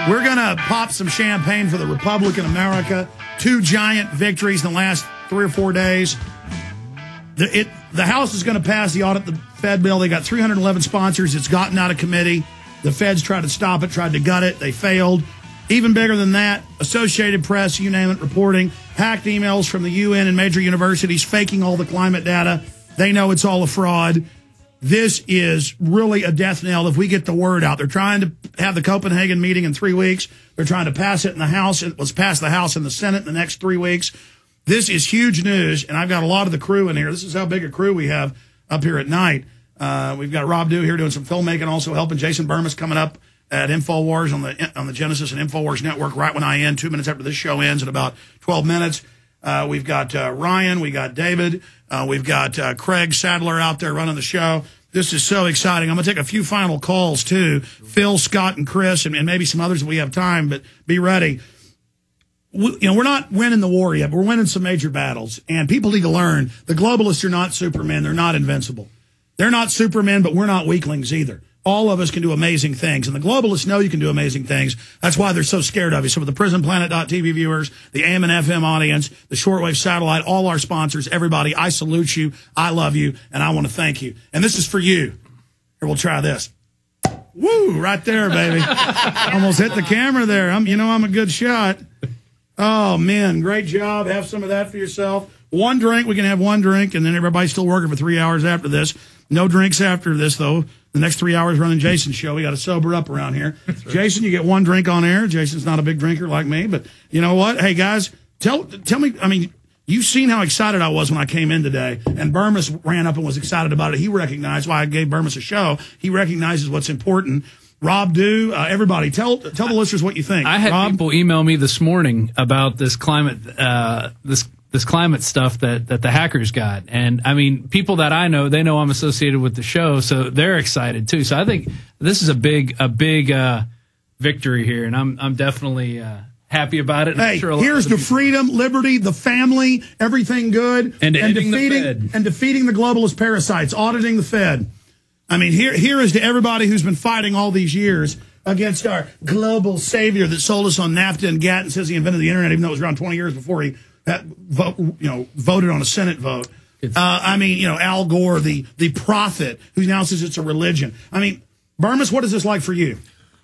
We're going to pop some champagne for the Republican America. 2 giant victories in the last 3 or 4 days. The House is going to pass the audit the Fed bill. They got 311 sponsors. It's gotten out of committee. The Feds tried to stop it, tried to gut it. They failed. Even bigger than that, Associated Press, you name it, reporting hacked emails from the UN and major universities faking all the climate data. They know it's all a fraud. This is really a death knell if we get the word out. They're trying to have the Copenhagen meeting in 3 weeks. They're trying to pass it in the House. Let's pass the House and the Senate in the next 3 weeks. This is huge news, and I've got a lot of the crew in here. This is how big a crew we have up here at night. We've got Rob Dew here doing some filmmaking, also helping. Jason Burmis coming up at InfoWars on the Genesis and InfoWars network right when I end, 2 minutes after this show ends in about 12 minutes. We've got Ryan, we got David, we've got Craig Sadler out there running the show. This is so exciting. I'm going to take a few final calls, too. Phil, Scott, and Chris, and maybe some others if we have time, but be ready. We're not winning the war yet, but we're winning some major battles. And people need to learn the globalists are not Supermen. They're not invincible. They're not Supermen, but we're not weaklings either. All of us can do amazing things, and the globalists know you can do amazing things. That's why they're so scared of you. So with the PrisonPlanet.tv viewers, the AM and FM audience, the shortwave satellite, all our sponsors, everybody, I salute you, I love you, and I want to thank you. And this is for you. Here, we'll try this. Woo, right there, baby. Almost hit the camera there. I'm a good shot. Oh, man, great job. Have some of that for yourself. One drink, we can have one drink, and then everybody's still working for 3 hours after this. No drinks after this, though. The next 3 hours running Jason's show. We got to sober up around here. Right. Jason, you get one drink on air. Jason's not a big drinker like me, but you know what? Hey, guys, tell me, I mean, you've seen how excited I was when I came in today, and Burmis ran up and was excited about it. He recognized why I gave Burmis a show. He recognizes what's important. Rob Dew, everybody, tell the listeners what you think. I had Rob? people email me this morning about this climate, this climate stuff that the hackers got. And I mean, people that I know, they know I'm associated with the show, so they're excited too. So I think this is a big victory here, and I'm definitely happy about it. Hey, sure here's the freedom, liberty, the family, everything good, and defeating the globalist parasites, auditing the Fed. I mean, here is to everybody who's been fighting all these years against our global savior that sold us on NAFTA and GATT and says he invented the internet, even though it was around 20 years before he voted on a Senate vote. Al Gore, the prophet, who now says it's a religion. I mean, Burmis, what is this like for you?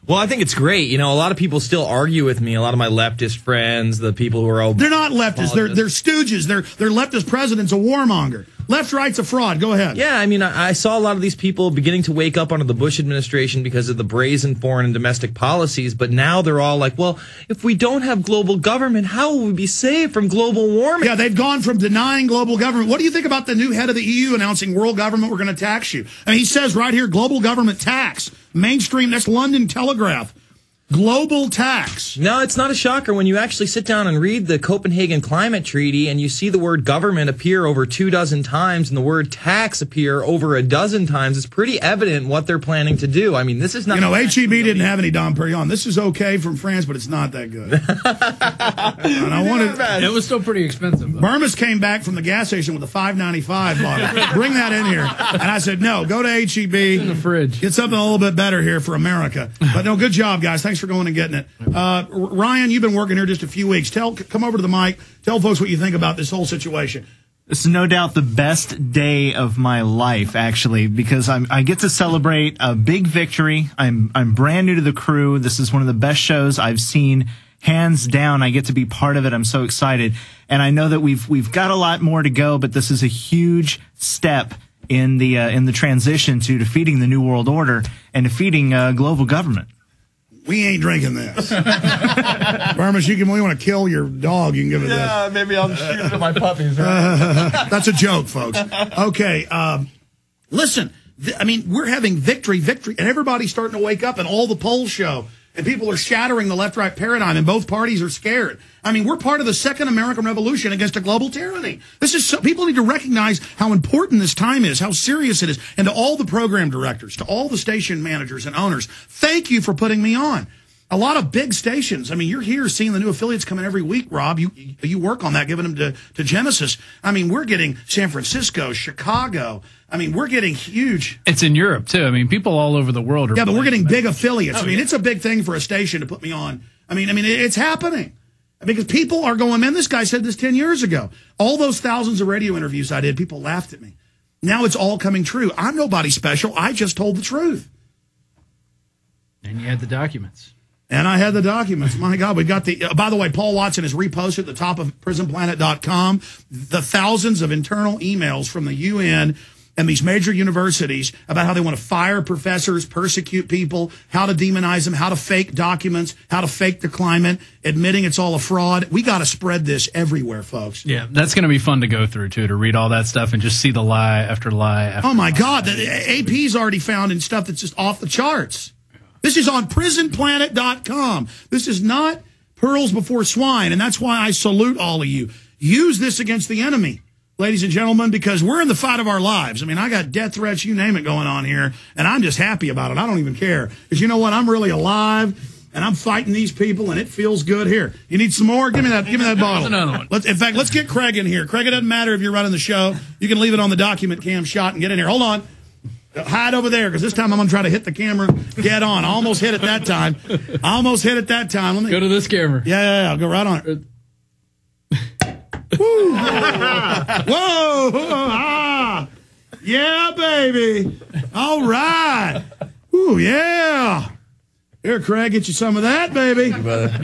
Well, I think it's great. A lot of people still argue with me. A lot of my leftist friends, the people who are they're not leftists. They're stooges. They're leftist president's a warmonger. Left, right's a fraud. Go ahead. Yeah, I mean, I saw a lot of these people beginning to wake up under the Bush administration because of the brazen foreign and domestic policies, but now they're all like, well, if we don't have global government, how will we be saved from global warming? Yeah, they've gone from denying global government. What do you think about the new head of the EU announcing world government, we're going to tax you? I mean, he says right here, global government tax. Mainstream, that's London Telegraph. Global tax. No, it's not a shocker when you actually sit down and read the Copenhagen Climate Treaty and you see the word government appear over 24 times and the word tax appear over 12 times. It's pretty evident what they're planning to do. I mean, this is not... HEB didn't have any Dom Perignon. This is okay from France, but it's not that good. It was still pretty expensive, though. Burmis came back from the gas station with a $5.95 bottle. Bring that in here. And I said, no, go to HEB. In the fridge. Get something a little bit better here for America. But no, good job, guys. Thanks for going and getting it. Ryan, you've been working here just a few weeks. Come over to the mic. Tell folks what you think about this whole situation. This is no doubt the best day of my life, actually, because I get to celebrate a big victory. I'm brand new to the crew. This is one of the best shows I've seen, hands down. I get to be part of it. I'm so excited, and I know that we've got a lot more to go, but this is a huge step in the transition to defeating the New World Order and defeating global government. We ain't drinking this. Burmis, we want to kill your dog. You can give it this. Yeah, maybe I'll shoot it at my puppies. Right? That's a joke, folks. Okay, listen, we're having victory, and everybody's starting to wake up, and all the polls show. And people are shattering the left-right paradigm, and both parties are scared. I mean, we're part of the second American Revolution against a global tyranny. People need to recognize how important this time is, how serious it is. And to all the program directors, to all the station managers and owners, thank you for putting me on. A lot of big stations. I mean, you're here seeing the new affiliates coming every week, Rob. You work on that, giving them to Genesis. I mean, we're getting San Francisco, Chicago. I mean, we're getting huge. It's in Europe, too. I mean, people all over the world are. Yeah, but we're getting big affiliates. I mean, it's a big thing for a station to put me on. I mean, it's happening. Because people are going, man, this guy said this 10 years ago. All those thousands of radio interviews I did, people laughed at me. Now it's all coming true. I'm nobody special. I just told the truth. And you had the documents. And I had the documents. My God, we got the... by the way, Paul Watson has reposted at the top of prisonplanet.com the thousands of internal emails from the UN and these major universities about how they want to fire professors, persecute people, how to demonize them, how to fake documents, how to fake the climate, admitting it's all a fraud. We got to spread this everywhere, folks. Yeah, that's going to be fun to go through, too, to read all that stuff and just see the lie after lie after Oh, my lie. God. The AP's already found in stuff that's just off the charts. This is on prisonplanet.com. This is not pearls before swine, and that's why I salute all of you. Use this against the enemy, ladies and gentlemen, because we're in the fight of our lives. I mean, I got death threats, you name it, going on here, and I'm just happy about it. I don't even care. Because you know what? I'm really alive, and I'm fighting these people, and it feels good. Here, you need some more? Give me that bottle. Another one. In fact, let's get Craig in here. Craig, it doesn't matter if you're running the show. You can leave it on the document cam shot and get in here. Hold on. Hide over there, because this time I'm going to try to hit the camera dead on. I almost hit it that time. Let me Go to this camera. Yeah, I'll go right on it. Woo. Whoa! Ah. Yeah, baby. All right. Ooh, yeah. Here, Craig, get you some of that, baby.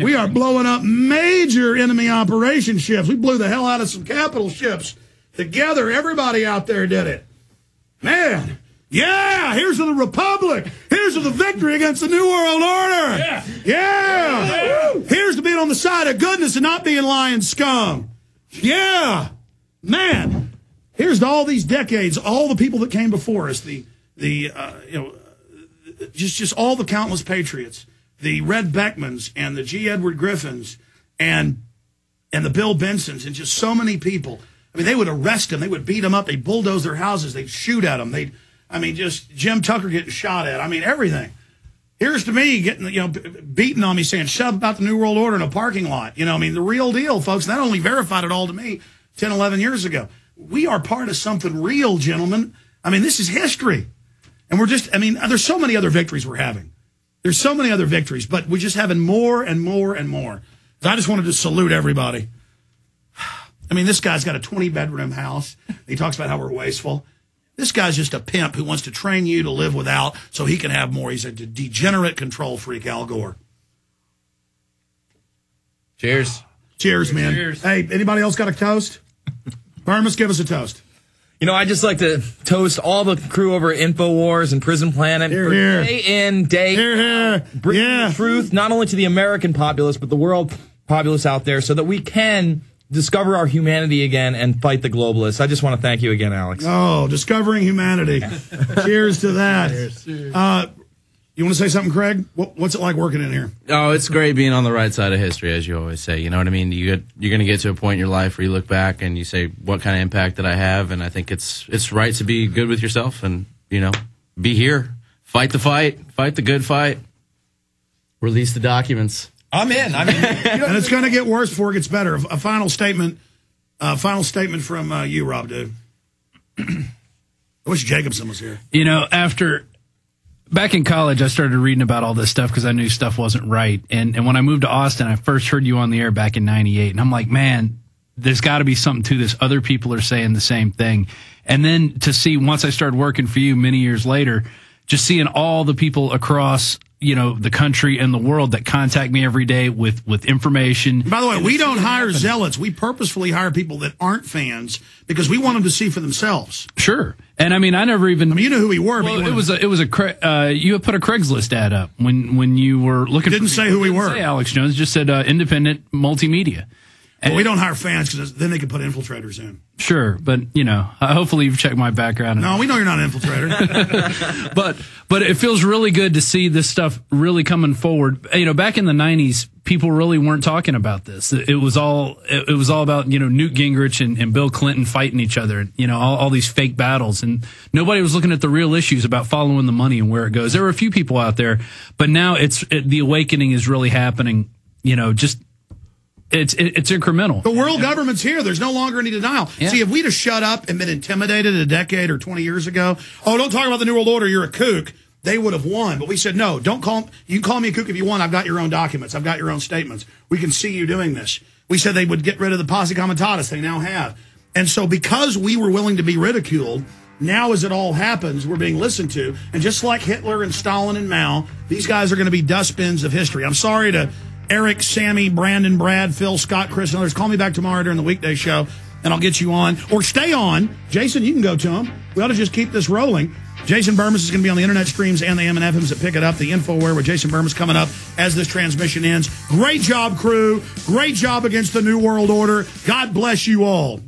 We are blowing up major enemy operation ships. We blew the hell out of some capital ships. Together, everybody out there did it. Man. Yeah, here's to the Republic. Here's to the victory against the New World Order. Yeah. Here's to being on the side of goodness and not being lying scum. Yeah. Man. Here's to all these decades, all the people that came before us, just all the countless patriots, the Red Beckmans and the G. Edward Griffins and the Bill Bensons and just so many people. I mean, they would arrest them. They would beat them up. They'd bulldoze their houses. They'd shoot at them. Just Jim Tucker getting shot at. I mean, everything. Here's to me getting, beating on me saying, shut up about the New World Order in a parking lot. The real deal, folks. That only verified it all to me 10, 11 years ago. We are part of something real, gentlemen. This is history. And there's so many other victories we're having. There's so many other victories, but we're just having more and more and more. So I just wanted to salute everybody. This guy's got a 20-bedroom house. He talks about how we're wasteful. This guy's just a pimp who wants to train you to live without so he can have more. He's a degenerate control freak, Al Gore. Cheers. Cheers, man. Cheers. Hey, anybody else got a toast? Burmus, give us a toast. I just like to toast all the crew over at InfoWars and Prison Planet for day in, day out, bringing the truth not only to the American populace, but the world populace out there so that we can discover our humanity again and fight the globalists. I just want to thank you again, Alex. Oh, discovering humanity. Cheers to that. Cheers. You want to say something, Craig? What's it like working in here? Oh, it's great being on the right side of history, as you always say. You know what I mean? You're going to get to a point in your life where you look back and you say, what kind of impact did I have? And I think it's right to be good with yourself and, be here. Fight the fight. Fight the good fight. Release the documents. I'm in. And it's going to get worse before it gets better. A final statement from you, Rob, dude. I wish Jacobson was here. Back in college, I started reading about all this stuff because I knew stuff wasn't right. And when I moved to Austin, I first heard you on the air back in 98. And I'm like, man, there's got to be something to this. Other people are saying the same thing. And then to see, once I started working for you many years later, just seeing all the people across the country and the world that contact me every day with information. By the way, we don't hire zealots. We purposefully hire people that aren't fans because we want them to see for themselves. Sure. And I never even. You know who we were. Well, but you had put a Craigslist ad up when you were looking. Didn't say who we were. Say Alex Jones, just said independent multimedia. But we don't hire fans because then they can put infiltrators in. Sure, but hopefully you've checked my background. No, we know you're not an infiltrator. but it feels really good to see this stuff really coming forward. Back in the 90s, people really weren't talking about this. It was all about Newt Gingrich and Bill Clinton fighting each other. All these fake battles, and nobody was looking at the real issues about following the money and where it goes. There were a few people out there, but now the awakening is really happening. It's incremental. The world government's here. There's no longer any denial. Yeah. See, if we'd have shut up and been intimidated a decade or 20 years ago, don't talk about the New World Order, you're a kook, they would have won. But we said, no, you can call me a kook if you want. I've got your own documents. I've got your own statements. We can see you doing this. We said they would get rid of the posse comitatus. They now have. And so because we were willing to be ridiculed, now as it all happens, we're being listened to. And just like Hitler and Stalin and Mao, these guys are going to be dustbins of history. I'm sorry to Eric, Sammy, Brandon, Brad, Phil, Scott, Chris, and others. Call me back tomorrow during the weekday show, and I'll get you on. Or stay on. Jason, you can go to him. We ought to just keep this rolling. Jason Burmis is going to be on the internet streams and the M&Fms that pick it up. The InfoWare with Jason Burmis coming up as this transmission ends. Great job, crew. Great job against the New World Order. God bless you all.